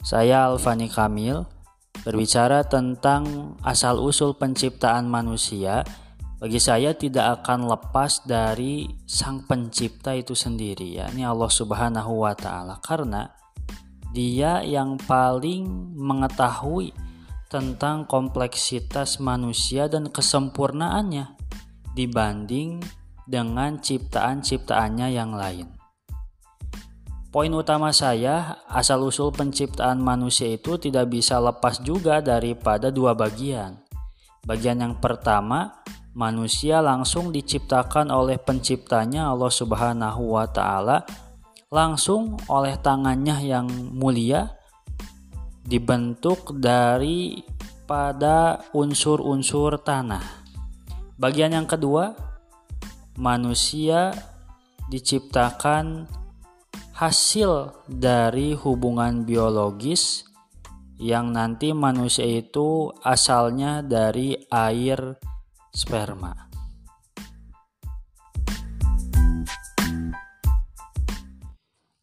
Saya Alfani Kamil berbicara tentang asal-usul penciptaan manusia. Bagi saya tidak akan lepas dari Sang Pencipta itu sendiri, yakni Allah Subhanahu wa Ta'ala, karena Dia yang paling mengetahui tentang kompleksitas manusia dan kesempurnaannya dibanding dengan ciptaan-ciptaannya yang lain. Poin utama saya, asal-usul penciptaan manusia itu tidak bisa lepas juga daripada dua bagian. Bagian yang pertama, manusia langsung diciptakan oleh penciptanya Allah Subhanahu wa Ta'ala, langsung oleh tangannya yang mulia, dibentuk dari pada unsur-unsur tanah. Bagian yang kedua, manusia diciptakan hasil dari hubungan biologis yang nanti manusia itu asalnya dari air sperma.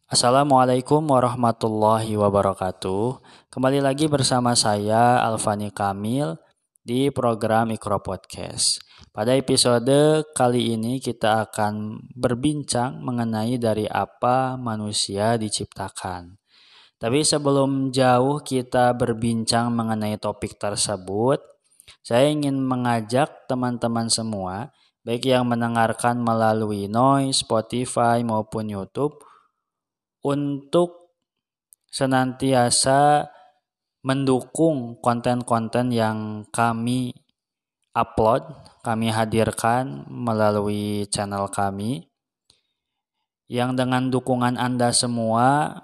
Assalamualaikum warahmatullahi wabarakatuh. Kembali lagi bersama saya Alfani Kamil di program Iqra Podcast. Pada episode kali ini kita akan berbincang mengenai dari apa manusia diciptakan. Tapi sebelum jauh kita berbincang mengenai topik tersebut, saya ingin mengajak teman-teman semua, baik yang mendengarkan melalui Noise, Spotify maupun YouTube, untuk senantiasa mendukung konten-konten yang kami upload, kami hadirkan melalui channel kami, yang dengan dukungan Anda semua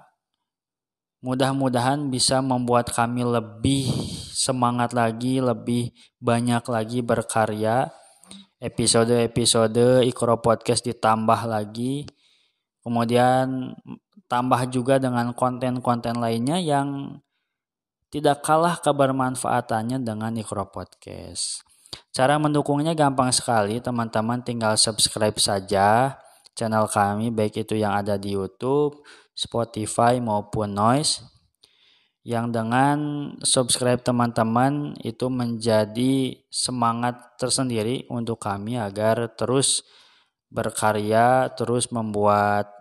mudah-mudahan bisa membuat kami lebih semangat lagi, lebih banyak lagi berkarya. Episode-episode Iqra Podcast ditambah lagi, kemudian tambah juga dengan konten-konten lainnya yang tidak kalah kebermanfaatannya dengan Iqra Podcast. Cara mendukungnya gampang sekali, teman-teman tinggal subscribe saja channel kami, baik itu yang ada di YouTube, Spotify maupun Noise. Yang dengan subscribe teman-teman itu menjadi semangat tersendiri untuk kami agar terus berkarya, terus membuat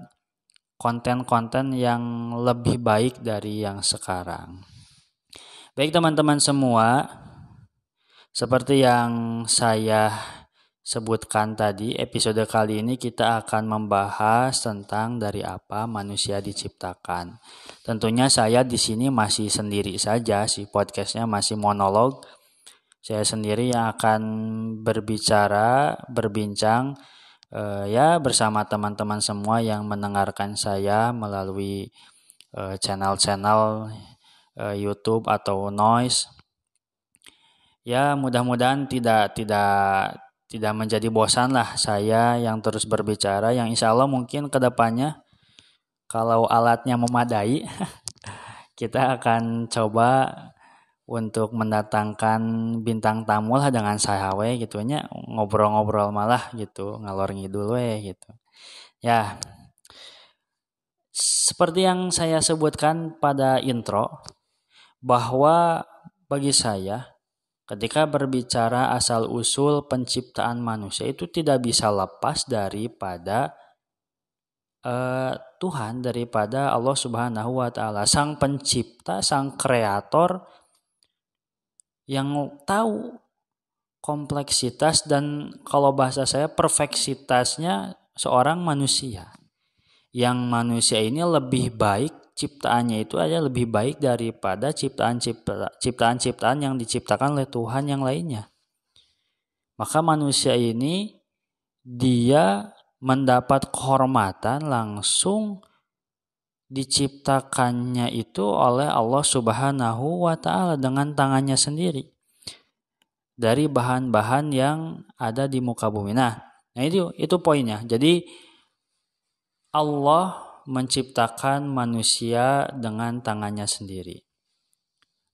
konten-konten yang lebih baik dari yang sekarang. Baik teman-teman semua, seperti yang saya sebutkan tadi, episode kali ini kita akan membahas tentang dari apa manusia diciptakan. Tentunya saya di sini masih sendiri saja, podcastnya masih monolog. Saya sendiri yang akan berbincang bersama teman-teman semua yang mendengarkan saya melalui channel-channel YouTube atau Noise. Ya, mudah-mudahan tidak menjadi bosan lah saya yang terus berbicara, yang insya Allah mungkin kedepannya kalau alatnya memadai kita akan coba untuk mendatangkan bintang tamu lah dengan saya gitunya, ngobrol-ngobrol malah gitu, ngalor ngidul gitu. Ya, seperti yang saya sebutkan pada intro, bahwa bagi saya ketika berbicara asal-usul penciptaan manusia itu tidak bisa lepas daripada Tuhan, daripada Allah Subhanahu wa Ta'ala, Sang Pencipta, Sang Kreator yang tahu kompleksitas dan kalau bahasa saya perfeksitasnya seorang manusia. Yang manusia ini lebih baik, ciptaannya itu aja lebih baik daripada ciptaan-ciptaan yang diciptakan oleh Tuhan yang lainnya. Maka manusia ini dia mendapat kehormatan langsung diciptakannya itu oleh Allah Subhanahu wa Ta'ala dengan tangannya sendiri dari bahan-bahan yang ada di muka bumi. Nah itu poinnya. Jadi Allah menciptakan manusia dengan tangannya sendiri.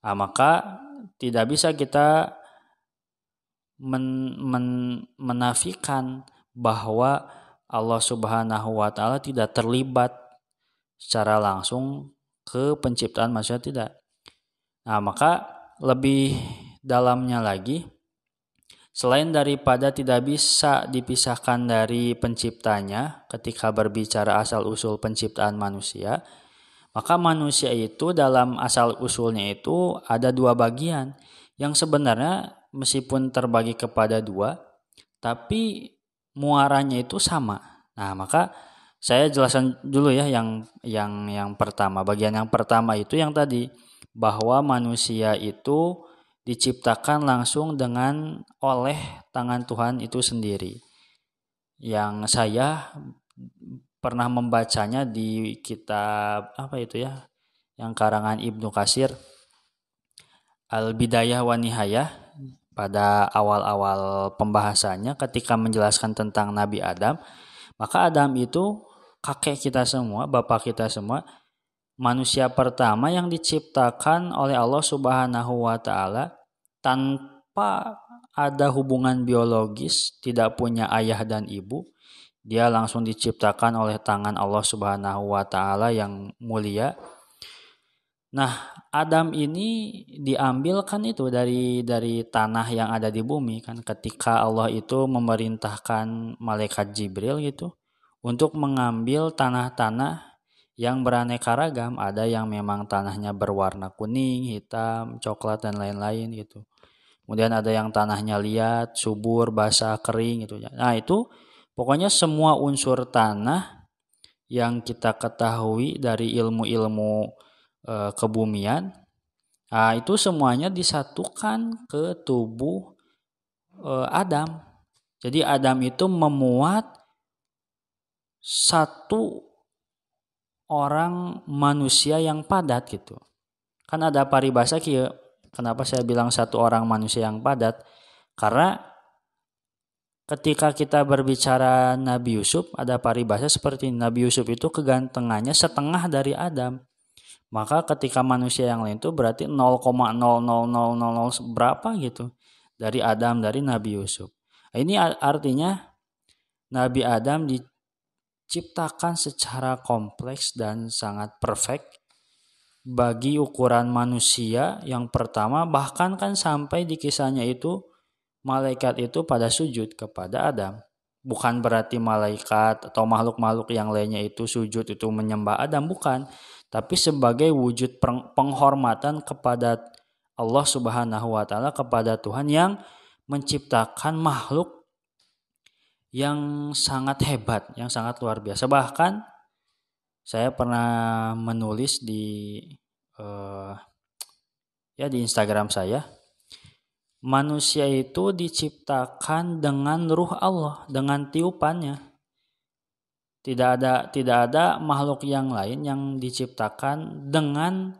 Maka tidak bisa kita menafikan bahwa Allah Subhanahu wa Ta'ala tidak terlibat secara langsung ke penciptaan manusia, tidak. Nah, maka lebih dalamnya lagi, selain daripada tidak bisa dipisahkan dari penciptanya ketika berbicara asal-usul penciptaan manusia, maka manusia itu dalam asal-usulnya itu ada dua bagian yang sebenarnya meskipun terbagi kepada dua, tapi muaranya itu sama. Nah, maka saya jelaskan dulu ya yang pertama. Bagian yang pertama itu yang tadi, bahwa manusia itu diciptakan langsung dengan oleh tangan Tuhan itu sendiri. Yang saya pernah membacanya di kitab apa itu ya, yang karangan Ibnu Katsir, Al-Bidayah wa Nihayah, pada awal-awal pembahasannya ketika menjelaskan tentang Nabi Adam. Maka Adam itu kakek kita semua, bapak kita semua, manusia pertama yang diciptakan oleh Allah Subhanahu wa taala tanpa ada hubungan biologis, tidak punya ayah dan ibu. Dia langsung diciptakan oleh tangan Allah Subhanahu wa taala yang mulia. Nah, Adam ini diambil kan itu dari tanah yang ada di bumi kan, ketika Allah itu memerintahkan malaikat Jibril gitu untuk mengambil tanah-tanah yang beraneka ragam. Ada yang memang tanahnya berwarna kuning, hitam, coklat dan lain-lain gitu. Kemudian ada yang tanahnya liat, subur, basah, kering gitu ya. Nah, itu pokoknya semua unsur tanah yang kita ketahui dari ilmu-ilmu kebumian, nah itu semuanya disatukan ke tubuh Adam. Jadi Adam itu memuat satu orang manusia yang padat gitu. Kan ada paribasa kieu. Kenapa saya bilang satu orang manusia yang padat? Karena ketika kita berbicara Nabi Yusuf, ada paribasa seperti Nabi Yusuf itu kegantengannya setengah dari Adam. Maka ketika manusia yang lain itu berarti 0,00000 berapa gitu dari Adam, dari Nabi Yusuf. Ini artinya Nabi Adam diciptakan secara kompleks dan sangat perfect bagi ukuran manusia yang pertama. Bahkan kan sampai di kisahnya itu malaikat itu pada sujud kepada Adam. Bukan berarti malaikat atau makhluk-makhluk yang lainnya itu sujud itu menyembah Adam, bukan. Tapi sebagai wujud penghormatan kepada Allah Subhanahu wa taala, kepada Tuhan yang menciptakan makhluk yang sangat hebat, yang sangat luar biasa. Bahkan saya pernah menulis di di Instagram saya, manusia itu diciptakan dengan ruh Allah, dengan tiupannya. Tidak ada makhluk yang lain yang diciptakan dengan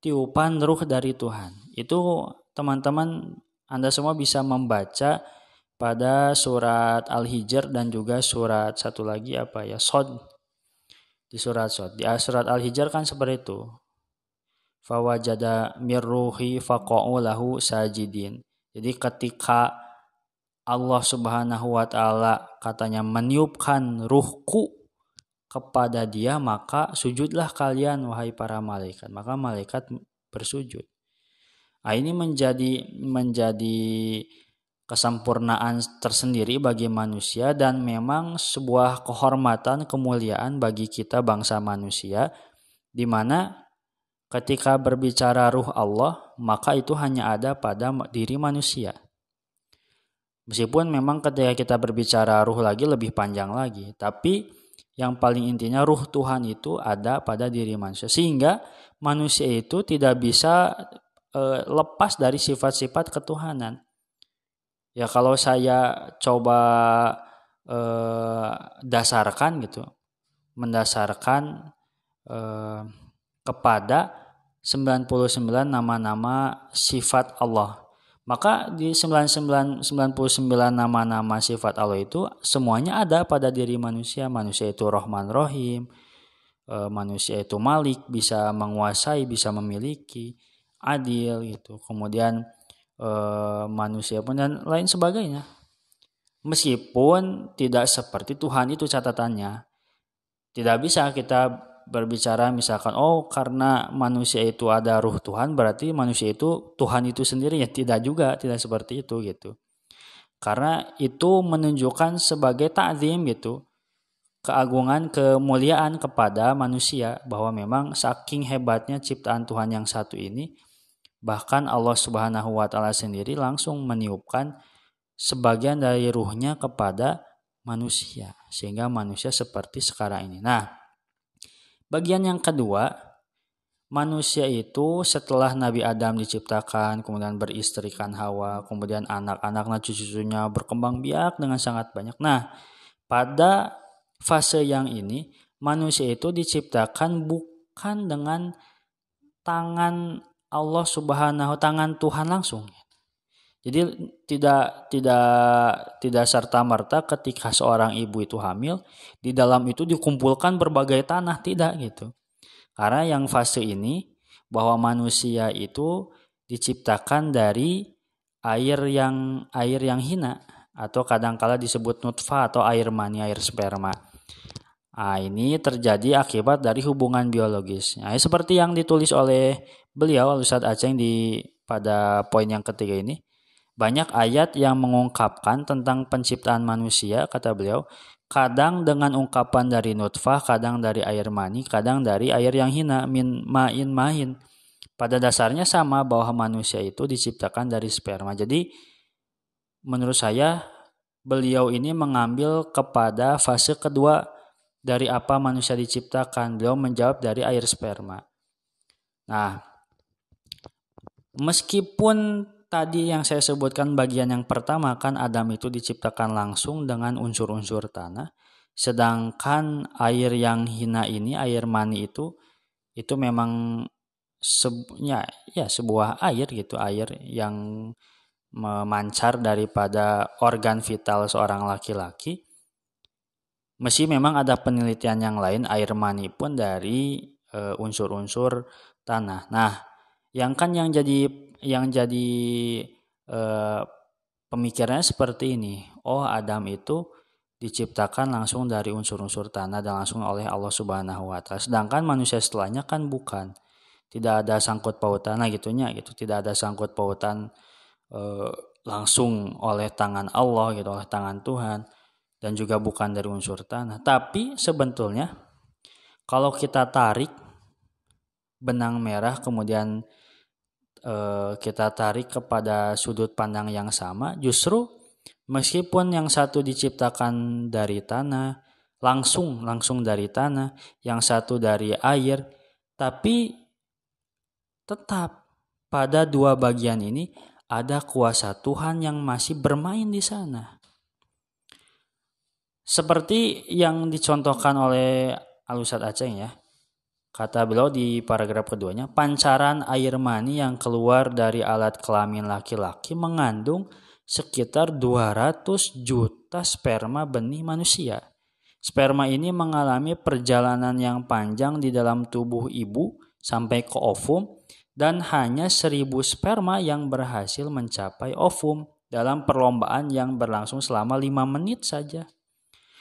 tiupan ruh dari Tuhan. Itu teman-teman Anda semua bisa membaca pada surat Al-Hijr dan juga surat satu lagi Shad. Di surat Shad. Di surat Al-Hijr kan seperti itu. Fawajada mirruhi faqa'u lahu sajidin. Jadi ketika Allah Subhanahu wa taala katanya meniupkan ruhku kepada dia, maka sujudlah kalian wahai para malaikat. Maka malaikat bersujud. Nah, ini menjadi kesempurnaan tersendiri bagi manusia dan memang sebuah kehormatan, kemuliaan bagi kita bangsa manusia, di mana ketika berbicara ruh Allah, maka itu hanya ada pada diri manusia. Meskipun memang ketika kita berbicara ruh lagi lebih panjang lagi, tapi yang paling intinya ruh Tuhan itu ada pada diri manusia. Sehingga manusia itu tidak bisa lepas dari sifat-sifat ketuhanan. Ya kalau saya coba dasarkan gitu, mendasarkan kepada 99 nama-nama sifat Allah. Maka di 99 nama-nama sifat Allah itu semuanya ada pada diri manusia. Manusia itu Rahman Rahim, manusia itu Malik, bisa menguasai, bisa memiliki, adil gitu. Kemudian manusia pun dan lain sebagainya. Meskipun tidak seperti Tuhan itu catatannya. Tidak bisa kita berbicara misalkan karena manusia itu ada ruh Tuhan berarti manusia itu Tuhan itu sendiri, ya tidak juga, tidak seperti itu gitu. Karena itu menunjukkan sebagai ta'zim gitu, keagungan, kemuliaan kepada manusia, bahwa memang saking hebatnya ciptaan Tuhan yang satu ini, bahkan Allah Subhanahu wa taala sendiri langsung meniupkan sebagian dari ruhnya kepada manusia sehingga manusia seperti sekarang ini. Nah, bagian yang kedua, manusia itu setelah Nabi Adam diciptakan, kemudian beristrikan Hawa, kemudian anak-anaknya, cucu-cucunya berkembang biak dengan sangat banyak. Nah, pada fase yang ini, manusia itu diciptakan bukan dengan tangan Allah Subhanahu, tangan Tuhan langsung. Jadi tidak serta-merta ketika seorang ibu itu hamil, di dalam itu dikumpulkan berbagai tanah, tidak gitu. Karena yang fase ini bahwa manusia itu diciptakan dari air yang hina atau kadangkala disebut nutfah atau air mani, air sperma. Nah, ini terjadi akibat dari hubungan biologis. Nah, seperti yang ditulis oleh beliau Ustadz Aceng pada poin yang ketiga ini. Banyak ayat yang mengungkapkan tentang penciptaan manusia, kata beliau, kadang dengan ungkapan dari nutfah, kadang dari air mani, kadang dari air yang hina, min ma'in mahin. Pada dasarnya sama bahwa manusia itu diciptakan dari sperma. Jadi menurut saya beliau ini mengambil kepada fase kedua dari apa manusia diciptakan. Beliau menjawab dari air sperma. Nah, meskipun tadi yang saya sebutkan bagian yang pertama kan Adam itu diciptakan langsung dengan unsur-unsur tanah. Sedangkan air yang hina ini, air mani itu memang sebuah air gitu, air yang memancar daripada organ vital seorang laki-laki. Meski memang ada penelitian yang lain, air mani pun dari unsur-unsur tanah. Nah, yang jadi pemikirannya seperti ini. Adam itu diciptakan langsung dari unsur-unsur tanah dan langsung oleh Allah Subhanahu wa taala. Sedangkan manusia setelahnya kan bukan. Tidak ada sangkut pautan gitunya gitu. Tidak ada sangkut pautan langsung oleh tangan Allah gitu, oleh tangan Tuhan, dan juga bukan dari unsur tanah. Tapi sebetulnya kalau kita tarik benang merah kemudian kita tarik kepada sudut pandang yang sama, justru meskipun yang satu diciptakan dari tanah, langsung dari tanah, yang satu dari air, tapi tetap pada dua bagian ini ada kuasa Tuhan yang masih bermain di sana. Seperti yang dicontohkan oleh Al-Ustadz Aceng ya. Kata beliau di paragraf keduanya, pancaran air mani yang keluar dari alat kelamin laki-laki mengandung sekitar 200 juta sperma benih manusia. Sperma ini mengalami perjalanan yang panjang di dalam tubuh ibu sampai ke ovum, dan hanya 1.000 sperma yang berhasil mencapai ovum dalam perlombaan yang berlangsung selama 5 menit saja.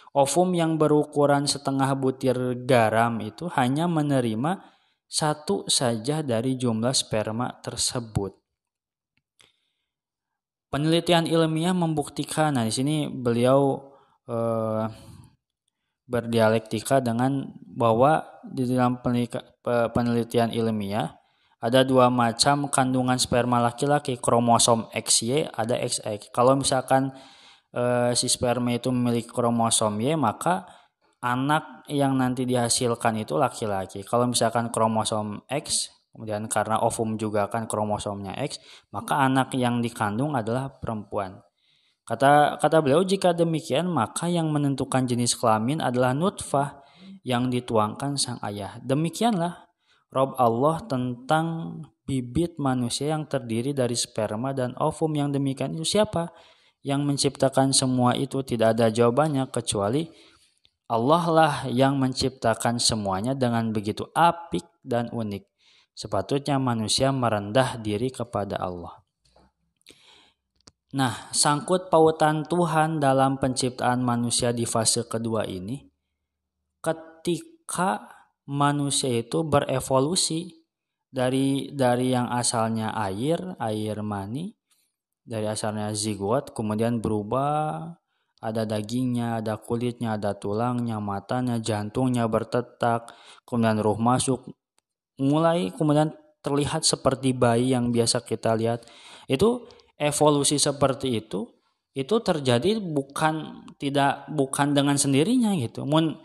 Ovum yang berukuran setengah butir garam itu hanya menerima 1 saja dari jumlah sperma tersebut. Penelitian ilmiah membuktikan, di sini beliau berdialektika dengan bahwa di dalam penelitian ilmiah ada 2 macam kandungan sperma laki-laki, kromosom XY, ada XX. Kalau misalkan si sperma itu memiliki kromosom Y, maka anak yang nanti dihasilkan itu laki-laki. Kalau misalkan kromosom X, kemudian karena ovum juga kan kromosomnya X, maka anak yang dikandung adalah perempuan. Kata beliau, jika demikian maka yang menentukan jenis kelamin adalah nutfah yang dituangkan sang ayah. Demikianlah Rob Allah tentang bibit manusia yang terdiri dari sperma dan ovum yang demikian itu siapa? Yang menciptakan semua itu tidak ada jawabannya kecuali Allah lah yang menciptakan semuanya dengan begitu apik dan unik. Sepatutnya manusia merendah diri kepada Allah. Nah, sangkut pautan Tuhan dalam penciptaan manusia di fase kedua ini, ketika manusia itu berevolusi dari yang asalnya air mani, dari asalnya zigot, kemudian berubah, ada dagingnya, ada kulitnya, ada tulangnya, matanya, jantungnya berdetak, kemudian ruh masuk, mulai kemudian terlihat seperti bayi yang biasa kita lihat. Itu evolusi seperti itu terjadi bukan dengan sendirinya gitu. Mun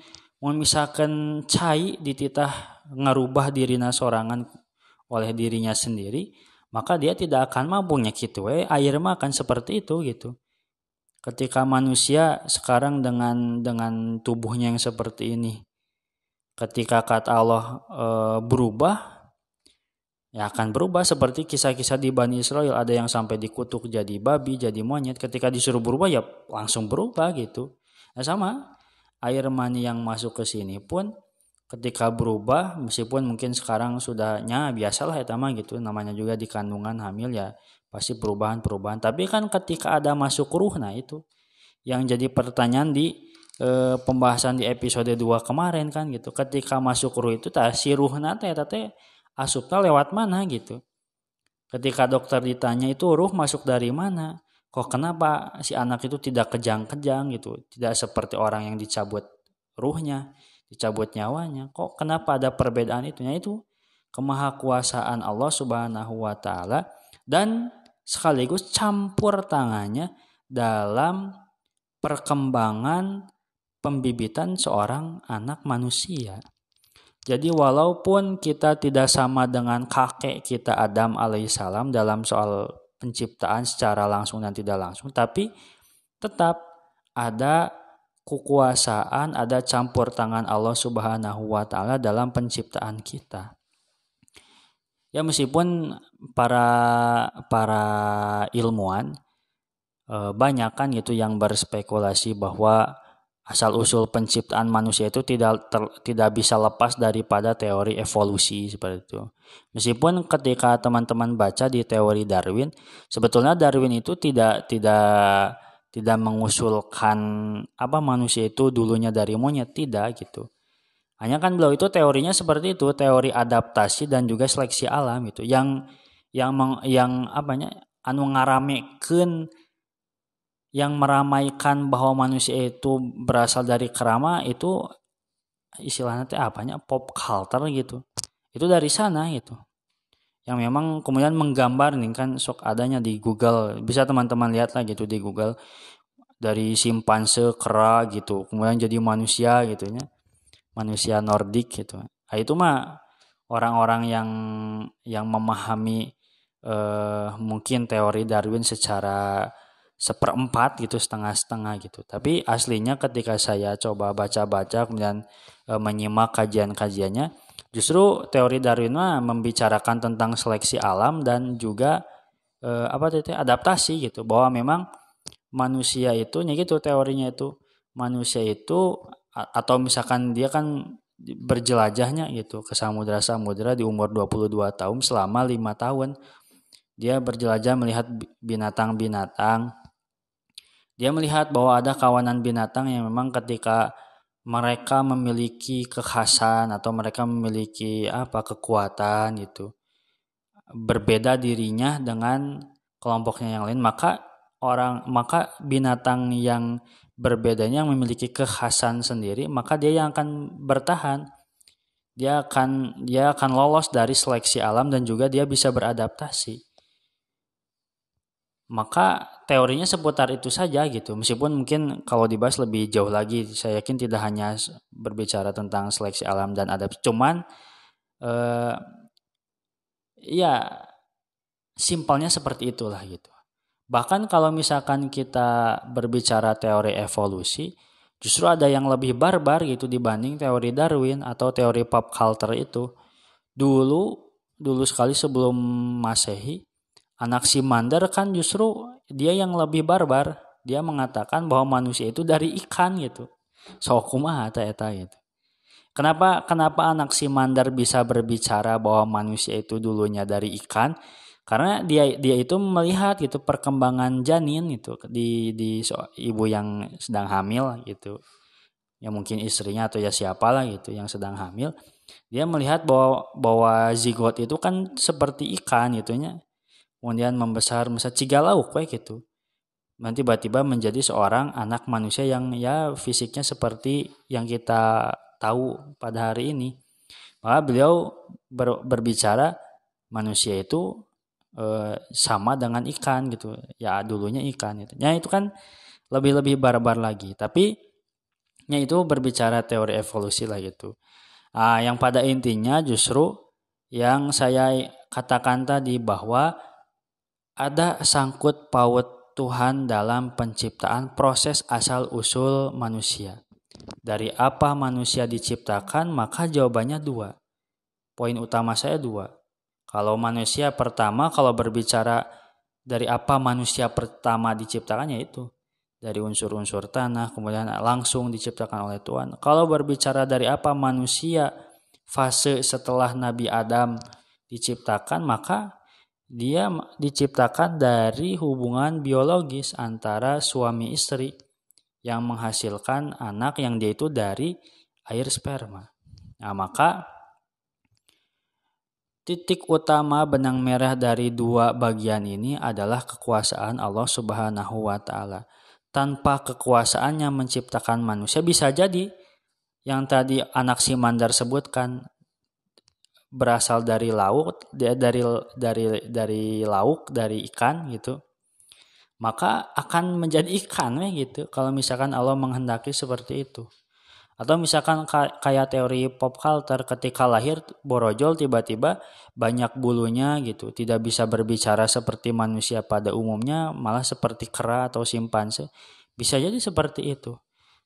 misalkan cai dititah ngerubah dirina sorangan oleh dirinya sendiri, maka dia tidak akan mampunya gitu. Air mah akan seperti itu gitu. Ketika manusia sekarang dengan tubuhnya yang seperti ini, ketika kata Allah berubah, ya akan berubah seperti kisah-kisah di Bani Israel, ada yang sampai dikutuk jadi babi, jadi monyet, ketika disuruh berubah ya langsung berubah gitu. Nah sama air mani yang masuk ke sini pun ketika berubah, meskipun mungkin sekarang sudahnya biasalah ya mah gitu, namanya juga di kandungan hamil ya pasti perubahan, tapi kan ketika ada masuk ruh, nah itu yang jadi pertanyaan di pembahasan di episode 2 kemarin kan gitu. Ketika masuk ruh itu si ruhna teh asupnya lewat mana gitu. Ketika dokter ditanya itu ruh masuk dari mana? Kok kenapa si anak itu tidak kejang-kejang gitu? Tidak seperti orang yang dicabut ruhnya, dicabut nyawanya. Kok kenapa ada perbedaan itu? Nah itu kemahakuasaan Allah Subhanahu wa taala dan sekaligus campur tangannya dalam perkembangan pembibitan seorang anak manusia. Jadi walaupun kita tidak sama dengan kakek kita Adam alaihissalam dalam soal penciptaan secara langsung dan tidak langsung, tapi tetap ada kekuasaan, ada campur tangan Allah Subhanahu wa taala dalam penciptaan kita. Ya meskipun para ilmuwan banyak kan gitu yang berspekulasi bahwa asal usul penciptaan manusia itu tidak bisa lepas daripada teori evolusi seperti itu. Meskipun ketika teman-teman baca di teori Darwin, sebetulnya Darwin itu tidak mengusulkan manusia itu dulunya dari monyet, tidak gitu. Hanya kan beliau itu teorinya seperti itu, teori adaptasi dan juga seleksi alam gitu. Yang ngaramekeun, yang meramaikan bahwa manusia itu berasal dari kerama, itu istilahnya pop culture gitu. Itu dari sana gitu. Yang memang kemudian menggambar nih kan sok adanya di Google. Bisa teman-teman lihat lah gitu di Google. Dari simpanse, kera gitu. Kemudian jadi manusia gitu ya. Manusia Nordik gitu. Nah, itu mah orang-orang yang memahami mungkin teori Darwin secara seperempat gitu, setengah-setengah gitu. Tapi aslinya ketika saya coba baca-baca kemudian menyimak kajian-kajiannya, justru teori Darwin membicarakan tentang seleksi alam dan juga adaptasi gitu, bahwa memang manusia itu gitu teorinya itu, manusia itu atau misalkan dia kan berjelajahnya gitu ke samudra-samudra di umur 22 tahun selama 5 tahun. Dia berjelajah melihat binatang-binatang. Dia melihat bahwa ada kawanan binatang yang memang ketika mereka memiliki kekhasan atau mereka memiliki kekuatan gitu, berbeda dirinya dengan kelompoknya yang lain, maka binatang yang berbedanya yang memiliki kekhasan sendiri, maka dia yang akan bertahan. Dia akan lolos dari seleksi alam dan juga dia bisa beradaptasi. Maka teorinya seputar itu saja gitu. Meskipun mungkin kalau dibahas lebih jauh lagi, saya yakin tidak hanya berbicara tentang seleksi alam dan adaptasi. Cuman ya simpelnya seperti itulah gitu. Bahkan kalau misalkan kita berbicara teori evolusi, justru ada yang lebih barbar gitu dibanding teori Darwin atau teori pop culture itu. Dulu sekali sebelum Masehi, Anaximander kan justru dia yang lebih barbar. Dia mengatakan bahwa manusia itu dari ikan gitu. So kumaha eta gitu. Kenapa Anaximander bisa berbicara bahwa manusia itu dulunya dari ikan? Karena dia itu melihat gitu perkembangan janin itu di ibu yang sedang hamil gitu. ya mungkin istrinya atau ya siapalah gitu yang sedang hamil, dia melihat bahwa zigot itu kan seperti ikan gitunya, kemudian membesar ciga lauk kayak gitu. Nanti tiba-tiba menjadi seorang anak manusia yang ya fisiknya seperti yang kita tahu pada hari ini. Maka beliau berbicara manusia itu sama dengan ikan gitu. Ya dulunya ikan gitu. Ya itu kan lebih barbar lagi. Tapi ya itu berbicara teori evolusi lah gitu. Yang pada intinya justru yang saya katakan tadi bahwa ada sangkut paut Tuhan dalam penciptaan proses asal-usul manusia. Dari apa manusia diciptakan, maka jawabannya dua. Poin utama saya dua. Kalau manusia pertama, kalau berbicara dari apa manusia pertama diciptakannya itu. Dari unsur-unsur tanah, kemudian langsung diciptakan oleh Tuhan. Kalau berbicara dari apa manusia fase setelah Nabi Adam diciptakan, maka dia diciptakan dari hubungan biologis antara suami istri yang menghasilkan anak yang dia itu dari air sperma. Nah, maka titik utama benang merah dari dua bagian ini adalah kekuasaan Allah Subhanahu wa taala. Tanpa kekuasaannya menciptakan manusia, bisa jadi yang tadi anak si Mandar sebutkan berasal dari lauk, dari lauk, dari ikan gitu. Maka akan menjadi ikan gitu kalau misalkan Allah menghendaki seperti itu. Atau misalkan kayak teori pop culture, ketika lahir borojol tiba-tiba banyak bulunya gitu, tidak bisa berbicara seperti manusia pada umumnya, malah seperti kera atau simpanse. Bisa jadi seperti itu.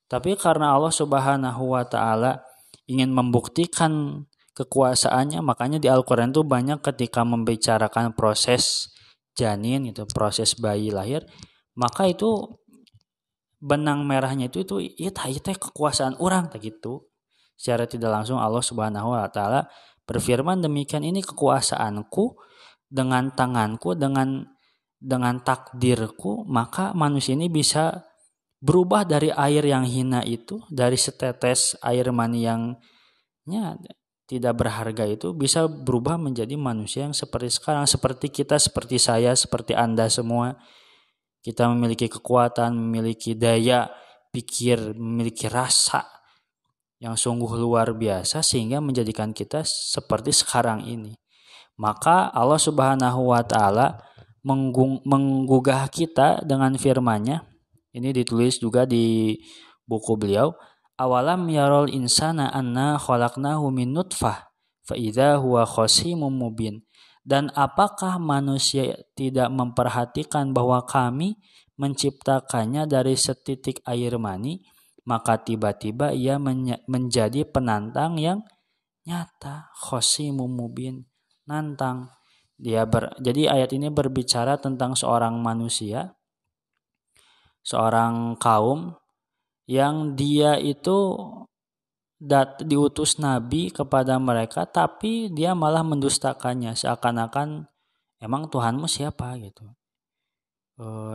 Tapi karena Allah Subhanahu wa taala ingin membuktikan kekuasaannya, makanya di Al-Qur'an itu banyak ketika membicarakan proses janin itu, proses bayi lahir, maka itu benang merahnya itu kekuasaan orang gitu. Secara tidak langsung Allah Subhanahu wa taala berfirman demikian, ini kekuasaanku dengan tanganku, dengan takdirku, maka manusia ini bisa berubah dari air yang hina itu, dari setetes air mani yang tidak berharga itu, bisa berubah menjadi manusia yang seperti sekarang, seperti kita, seperti saya, seperti Anda semua. Kita memiliki kekuatan, memiliki daya pikir, memiliki rasa yang sungguh luar biasa sehingga menjadikan kita seperti sekarang ini. Maka Allah Subhanahu wa taala menggugah kita dengan firman-Nya. Ini ditulis juga di buku beliau. Awalam yarol insana anna khalaqnahu min nutfah fa idza huwa khasimun mubin. Dan apakah manusia tidak memperhatikan bahwa kami menciptakannya dari setitik air mani, maka tiba-tiba ia menjadi penantang yang nyata, khasimun mubin, nantang. Jadi ayat ini berbicara tentang seorang manusia, seorang kaum yang dia itu diutus nabi kepada mereka, tapi dia malah mendustakannya, seakan-akan emang Tuhanmu siapa gitu.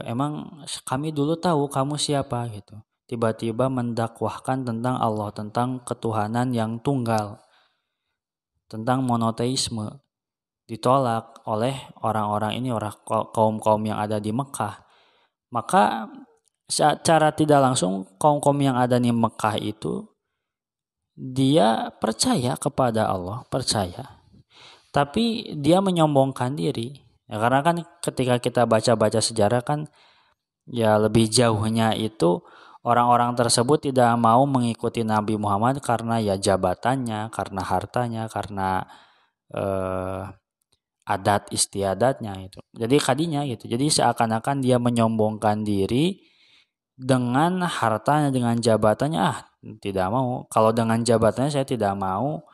Emang kami dulu tahu kamu siapa gitu. Tiba-tiba mendakwahkan tentang Allah, tentang ketuhanan yang tunggal, tentang monoteisme, ditolak oleh orang-orang ini, orang kaum-kaum yang ada di Mekah. Maka secara tidak langsung kaum-kaum yang ada di Mekah itu dia percaya kepada Allah, percaya. Tapi dia menyombongkan diri. Ya, karena kan ketika kita baca-baca sejarah kan ya lebih jauhnya itu orang-orang tersebut tidak mau mengikuti Nabi Muhammad karena ya jabatannya, karena hartanya, karena adat istiadatnya itu. Jadi kadinya gitu. Jadi seakan-akan dia menyombongkan diri dengan hartanya, dengan jabatannya, tidak mau. Kalau dengan jabatannya saya tidak mau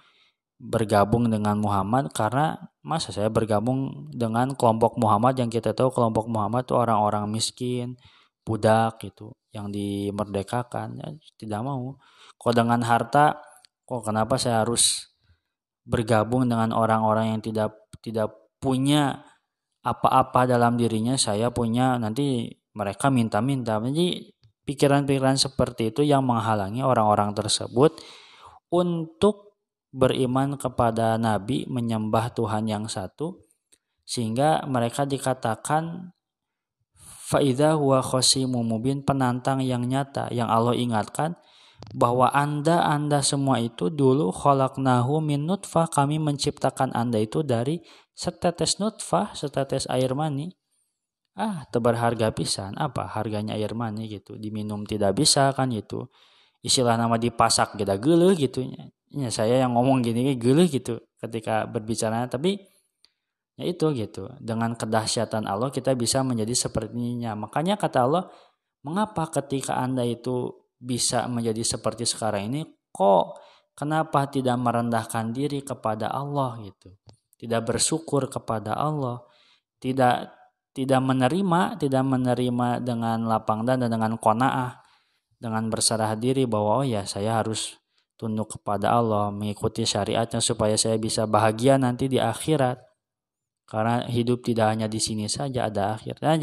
bergabung dengan Muhammad, karena masa saya bergabung dengan kelompok Muhammad yang kita tahu kelompok Muhammad itu orang-orang miskin, budak gitu, yang dimerdekakan. Ya, tidak mau. Kalau dengan harta, kok kenapa saya harus bergabung dengan orang-orang yang tidak punya apa-apa dalam dirinya, saya punya, nanti mereka minta-minta. Jadi pikiran-pikiran seperti itu yang menghalangi orang-orang tersebut untuk beriman kepada Nabi, menyembah Tuhan yang satu, sehingga mereka dikatakan faidha huwa khosimu mubin, penantang yang nyata, yang Allah ingatkan bahwa anda semua itu dulu khalaqnahu min nutfah, kami menciptakan anda itu dari setetes nutfah, setetes air mani. Berharga pisan, apa harganya air mani gitu, diminum tidak bisa kan gitu, istilah nama dipasak kita geuleuh gitu ya, saya yang ngomong gini geuleuh gitu ketika berbicara, tapi ya itu gitu, dengan kedahsyatan Allah kita bisa menjadi sepertinya. Makanya kata Allah, mengapa ketika anda itu bisa menjadi seperti sekarang ini, kok kenapa tidak merendahkan diri kepada Allah gitu, tidak bersyukur kepada Allah, tidak menerima dengan lapang dada, dengan qanaah, dengan berserah diri bahwa saya harus tunduk kepada Allah, mengikuti syariatnya supaya saya bisa bahagia nanti di akhirat. Karena hidup tidak hanya di sini saja, ada akhir. Nah,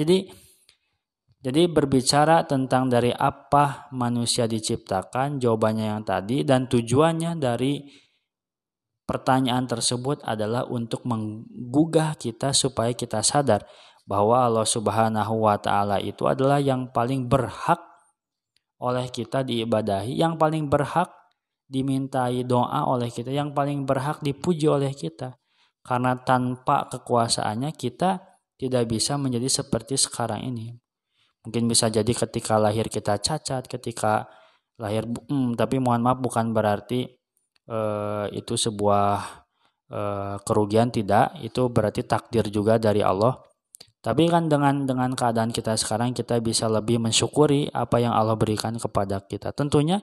jadi berbicara tentang dari apa manusia diciptakan, jawabannya yang tadi, dan tujuannya dari pertanyaan tersebut adalah untuk menggugah kita supaya kita sadar bahwa Allah Subhanahu wa taala itu adalah yang paling berhak oleh kita diibadahi, yang paling berhak dimintai doa oleh kita, yang paling berhak dipuji oleh kita. Karena tanpa kekuasaannya kita tidak bisa menjadi seperti sekarang ini. Mungkin bisa jadi ketika lahir kita cacat, ketika lahir tapi mohon maaf bukan berarti itu sebuah kerugian, tidak, itu berarti takdir juga dari Allah. Tapi kan dengan keadaan kita sekarang kita bisa lebih mensyukuri apa yang Allah berikan kepada kita. Tentunya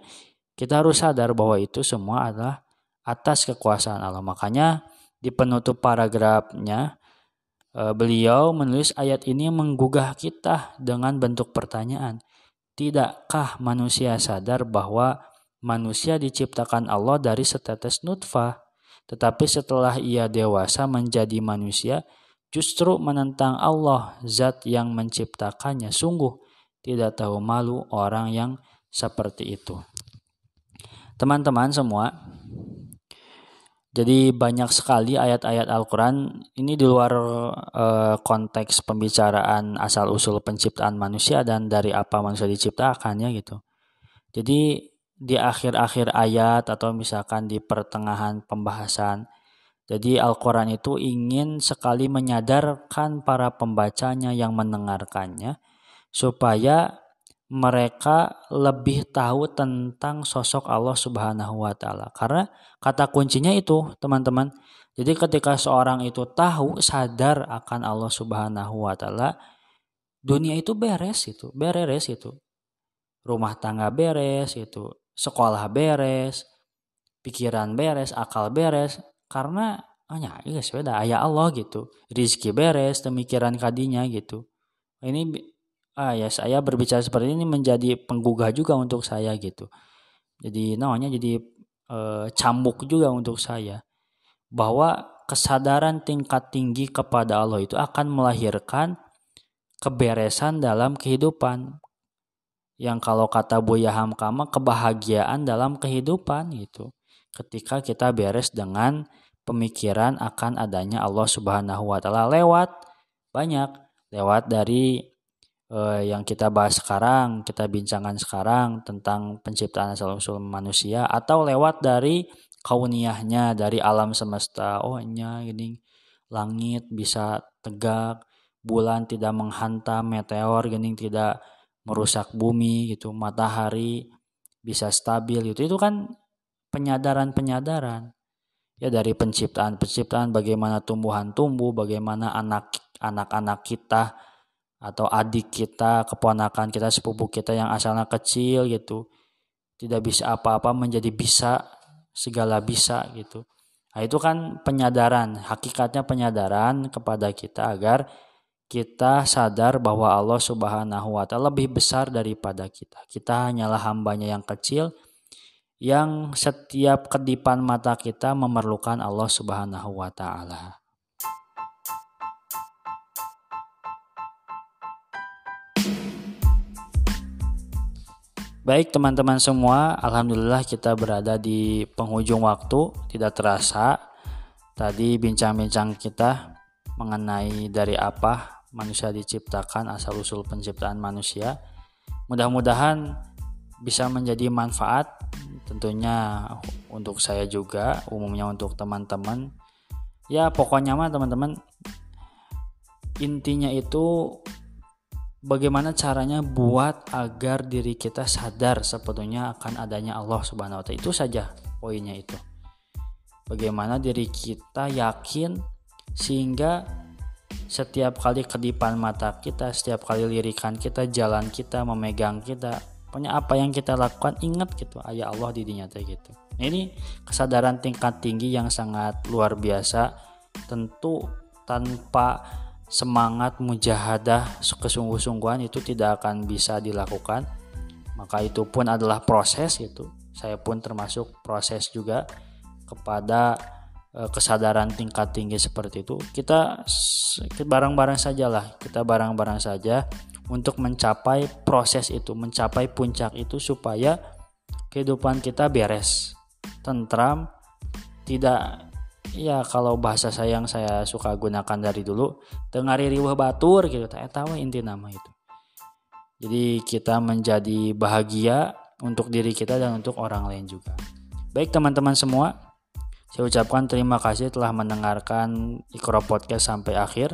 kita harus sadar bahwa itu semua adalah atas kekuasaan Allah. Makanya di penutup paragrafnya beliau menulis ayat ini menggugah kita dengan bentuk pertanyaan. Tidakkah manusia sadar bahwa manusia diciptakan Allah dari setetes nutfah, tetapi setelah ia dewasa menjadi manusia, justru menentang Allah, zat yang menciptakannya. Sungguh tidak tahu malu orang yang seperti itu. Teman-teman semua, jadi banyak sekali ayat-ayat Al-Quran ini di luar konteks pembicaraan asal-usul penciptaan manusia dan dari apa manusia diciptakannya gitu. Jadi di akhir-akhir ayat atau misalkan di pertengahan pembahasan, jadi Al-Quran itu ingin sekali menyadarkan para pembacanya yang mendengarkannya supaya mereka lebih tahu tentang sosok Allah Subhanahu wa taala. Karena kata kuncinya itu, teman-teman. Jadi ketika seorang itu tahu, sadar akan Allah Subhanahu wa taala, dunia itu beres itu. Rumah tangga beres itu, sekolah beres, pikiran beres, akal beres, karena beda aya Allah gitu, rizki beres, pemikiran kadinya gitu. Ini saya berbicara seperti ini menjadi penggugah juga untuk saya gitu. Jadi jadi cambuk juga untuk saya bahwa kesadaran tingkat tinggi kepada Allah itu akan melahirkan keberesan dalam kehidupan. Yang kalau kata Buya Hamkama, kebahagiaan dalam kehidupan gitu. Ketika kita beres dengan pemikiran akan adanya Allah Subhanahu wa taala lewat dari yang kita bahas sekarang, kita bincangkan sekarang tentang penciptaan asal-usul manusia, atau lewat dari kauniyahnya, dari alam semesta. Gini, langit bisa tegak, bulan tidak menghantam, meteor gini tidak merusak bumi gitu, matahari bisa stabil gitu. Itu kan penyadaran ya, dari penciptaan bagaimana tumbuhan tumbuh, bagaimana anak-anak kita atau adik kita, keponakan kita, sepupu kita yang asalnya kecil gitu, tidak bisa apa-apa menjadi bisa, segala bisa gitu. Nah, itu kan penyadaran, hakikatnya penyadaran kepada kita agar kita sadar bahwa Allah Subhanahu wa taala lebih besar daripada kita. Kita hanyalah hambanya yang kecil, yang setiap kedipan mata kita memerlukan Allah Subhanahu wa taala. Baik teman-teman semua, alhamdulillah kita berada di penghujung waktu. Tidak terasa tadi bincang-bincang kita mengenai dari apa manusia diciptakan, asal-usul penciptaan manusia. Mudah-mudahan bisa menjadi manfaat tentunya untuk saya juga, umumnya untuk teman-teman. Ya pokoknya mah teman-teman, intinya itu bagaimana caranya buat agar diri kita sadar sebetulnya akan adanya Allah Subhanahu wa taala. Itu saja poinnya itu. Bagaimana diri kita yakin sehingga setiap kali kedipan mata kita, setiap kali lirikan kita, jalan kita, memegang kita, pokoknya apa yang kita lakukan ingat gitu, aya Allah di dinya teh gitu. Nah, ini kesadaran tingkat tinggi yang sangat luar biasa. Tentu tanpa semangat mujahadah kesungguh-sungguhan itu tidak akan bisa dilakukan. Maka itu pun adalah proses itu. Saya pun termasuk proses juga kepada kesadaran tingkat tinggi seperti itu. Kita bareng-bareng sajalah, kita bareng-bareng saja untuk mencapai proses itu, mencapai puncak itu supaya kehidupan kita beres, tentram, tidak. Ya kalau bahasa yang saya suka gunakan dari dulu, tengari riweuh batur gitu, eta we inti nama itu. Jadi kita menjadi bahagia untuk diri kita dan untuk orang lain juga. Baik teman-teman semua, saya ucapkan terima kasih telah mendengarkan Iqra Podcast sampai akhir.